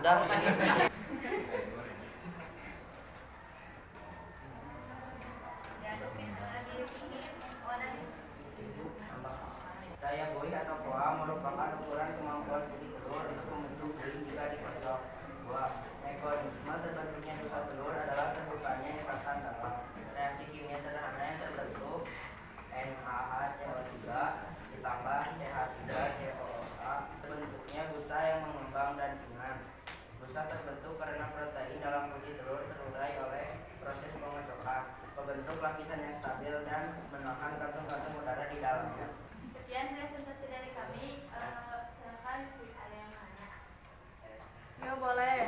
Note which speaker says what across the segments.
Speaker 1: Udah ini. Daya buih atau koa merupakan ukuran kemampuan putih telur untuk membentuk beling jika dikocok. Buah mekanisme terbentuknya dosa telur adalah terbukanya ikatan dalam reaksi kimia sederhana yang terbentuk NaHCO3 ditambah CH3COOH. Terbentuknya busa yang mengembang dan ringan. Busa terbentuk karena protein dalam putih telur terurai oleh proses pengocokan, membentuk lapisan yang stabil dan menahan kantung-kantung udara di dalamnya.
Speaker 2: Sekian presentasi dari kami. Silakan si ada yang nanya.
Speaker 3: Ya boleh.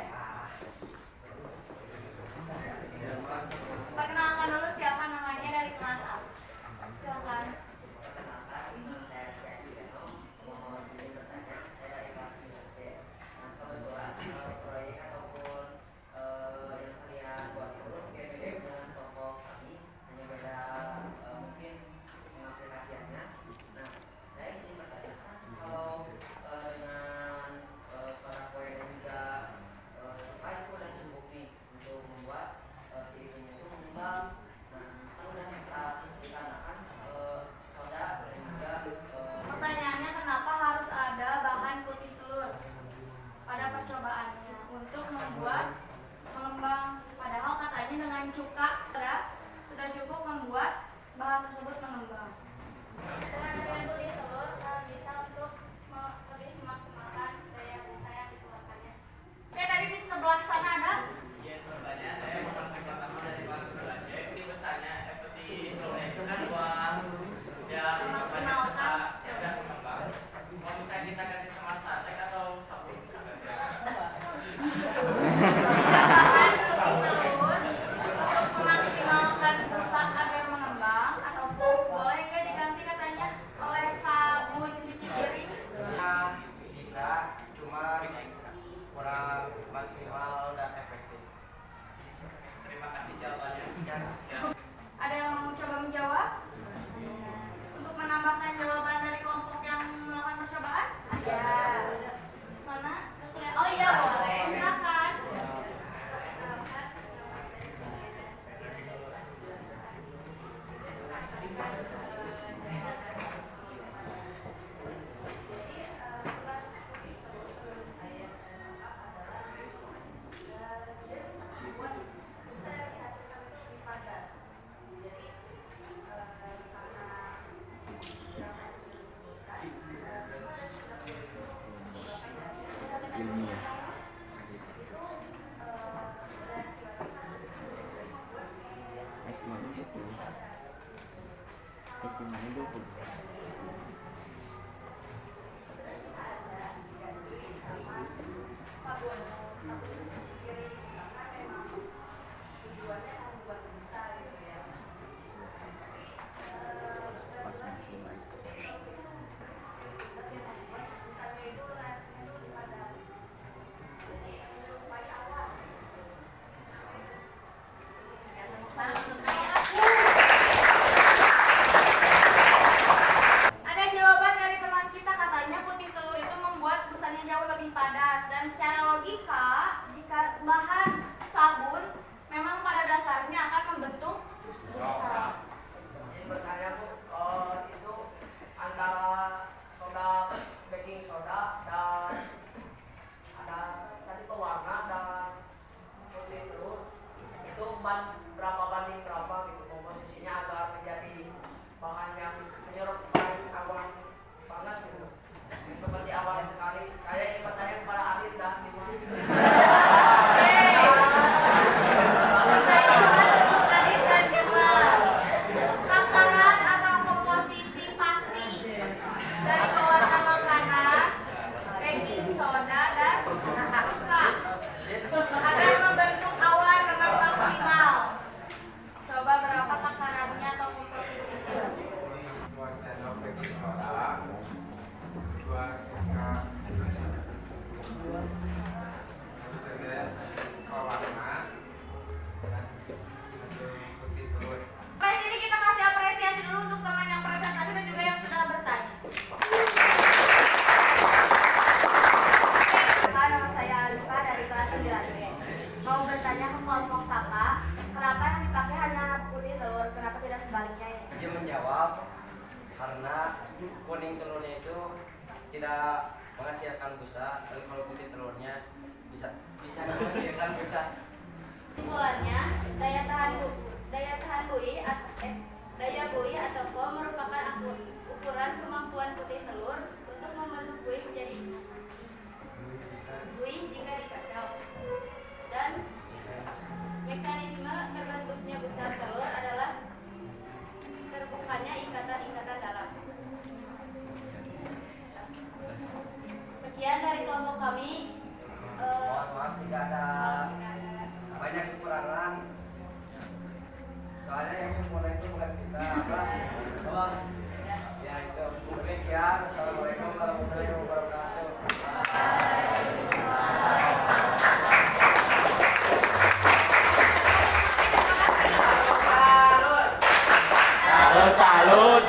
Speaker 3: Perkenalkan dulu siapa namanya dari kelas A. Silakan. Pertanyaannya, kenapa harus ada bahan putih telur pada percobaannya untuk membuat mengembang, padahal katanya dengan cuka sudah cukup membuat bahan tersebut mengembang.
Speaker 2: Dengan adanya putih telur bisa untuk lebih memaksimalkan daya busa yang dikeluarkannya.
Speaker 3: Oke, tadi di sebelah sana ada.
Speaker 4: Iya, pertanyaan saya masih pertama dari kelas 9 ya. Ini pesannya seperti introduction dan buat yang bisa dan mengembang. Kalau misalnya kita ganti sama satek atau sabun bisa ganti.
Speaker 3: Bahan putih telur untuk memaksimalkan busa agar mengembang atau boleh nggak diganti katanya oleh sabun cuci piring?
Speaker 1: Bisa, cuma kurang maksimal dan efektif.
Speaker 4: Terima kasih jawabannya.
Speaker 3: Ada yang mau coba menjawab? Untuk menambahkan jawaban dari kelompok yang melakukan percobaan? Ada. Mana? Oh iya boleh, silakan. Sabun. Ada jawaban dari teman kita, katanya putih telur itu membuat busanya jauh lebih padat, dan secara logika jika bahan sabun memang pada dasarnya akan membentuk busa.
Speaker 1: Ini bertanya Bu, itu antara soda baking soda dan ada tadi pewarna dan putih telur itu berapa banding berapa gitu komposisinya agar menjadi bahan yang menyerap awan banget gitu. Seperti awan sekali. Saya ingin bertanya kepada Adit dan Dimas.
Speaker 3: Takaran atau komposisi pasti dari pewarna makanan, baking soda dan cuka agar membentuk awan dengan maksimal.
Speaker 1: menghasilkan busa, tapi kalau putih telurnya bisa menghasilkan busa.
Speaker 2: Kesimpulannya, daya buih atau foam merupakan ukuran kemampuan putih telur untuk membentuk buih menjadi buih jika dikacau. Dan mekanisme terbentuknya busa telur adalah terbukanya ikatan-ikatan dalam. Sekian dari kelompok kami.
Speaker 1: Mohon maaf jika ada banyak kekurangan. Soalnya yang sempurna itu bukan kita, apa? Ya itu. Demikian. Assalamualaikum warahmatullahi wabarakatuh.
Speaker 4: Salut.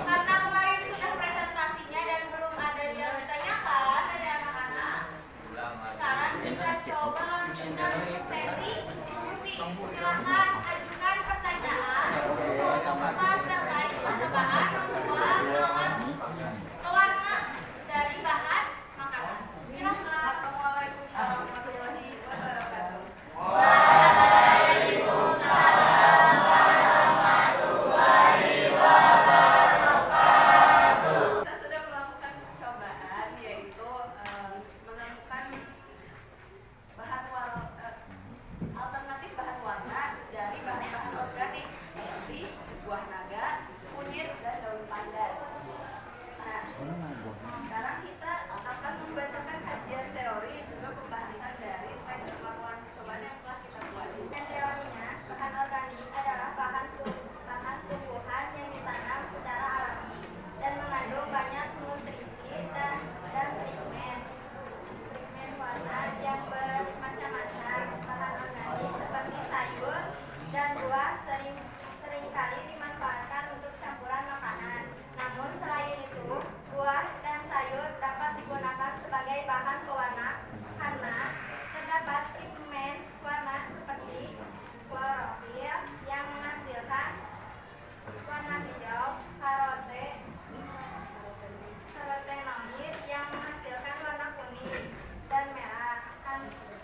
Speaker 3: Karena kemarin sudah presentasinya dan belum ada yang ditanyakan dari anak-anak, sekarang kita coba lanjutkan sesi diskusi. Silakan ajukan pertanyaan terkait percobaan membuat pewarna dari bahan makanan. Silakan.
Speaker 2: Assalamualaikum warahmatullahi wabarakatuh. Kita sudah melakukan percobaan, yaitu menemukan alternatif bahan warna dari bahan-bahan organik seperti buah naga, kunyit, dan daun pandan. Nah, sekarang kita akan membacakan kajian teori juga pembahasan dari teks laporan percobaan yang telah kita buat.
Speaker 3: Dan teorinya, bahan organik adalah bahan tumbuhan yang ditanam secara alami dan mengandung banyak nutrisi dan pigmen warna yang bermacam-macam. Bahan organik seperti sayur dan buah seringkali dimanfaatkan untuk campuran makanan. Namun selain itu, buah dan sayur dapat digunakan sebagai bahan pewarna karena terdapat pigmen warna seperti klorofil yang menghasilkan warna hijau, karotenoid yang menghasilkan warna kuning dan merah,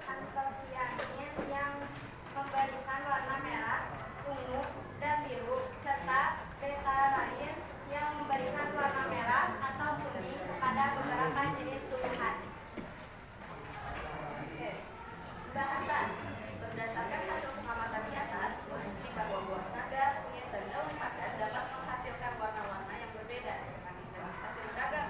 Speaker 3: antosianin yang memberikan warna merah, ungu, dan biru, serta betalain yang memberikan warna merah atau kuning pada beberapa jenis tumbuhan.
Speaker 2: Oke. Bahasan. Berdasarkan hasil pengamatan di atas, terbukti bahwa buah naga, kunyit, dan daun pandan dapat menghasilkan warna-warna yang berbeda dengan intensitas yang beragam.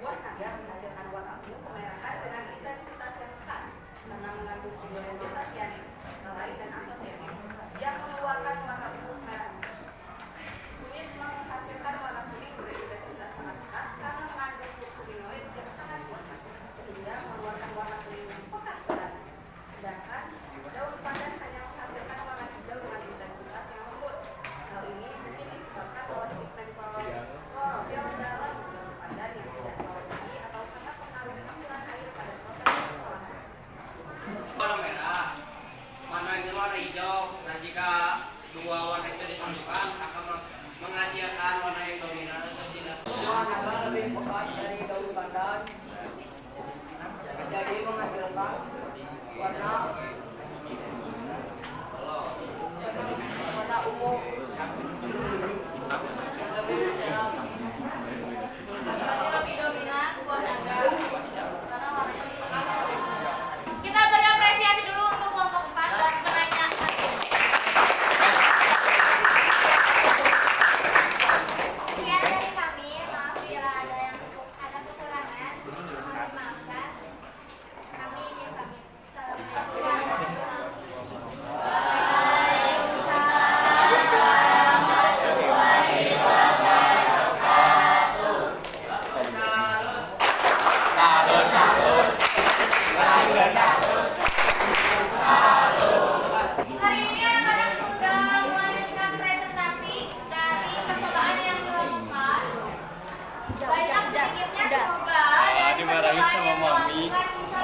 Speaker 2: Buah naga menghasilkan warna ungu kemerahan dengan intensitas yang rendah karena mengandung komponen betasianin, betalain, dan antosianin yang mengeluarkan warna ungu merah. Kunyit menghasilkan warna kuning berintensitas sangat rendah karena mengandung kurkuminoid yang sangat kuat sehingga mengeluarkan warna kuning yang pekat sedang. Sedangkan daun pandan hanya menghasilkan warna hijau dengan intensitas yang lembut. Hal ini mungkin disebabkan oleh pigmen klorofil dalam daun pandan yang tidak terlalu tinggi atau karena pengaruh campuran air pada proses pengolahan.
Speaker 4: Warna merah, warna ini warna hijau. Dan jika dua warna itu disatukan akan menghasilkan warna yang dominan atau tidak.
Speaker 5: Buah naga lebih pekat dari daun pandan, jadi menghasilkan warna ungu yang lebih mencerah.
Speaker 3: Lebih dominan buah naga karena warnanya lebih pekat. Kita beri apresiasi dulu untuk kelompok 4 dan penanya. Sekian dari kami, maaf bila ada kekurangan, mohon dimaafkan. Kami ingin pamit. Hari ini anak-anak sudah melanjutkan presentasi dari percobaan yang dilakukan. Banyak sedikitnya semoga dari percobaan yang dilakukan bisa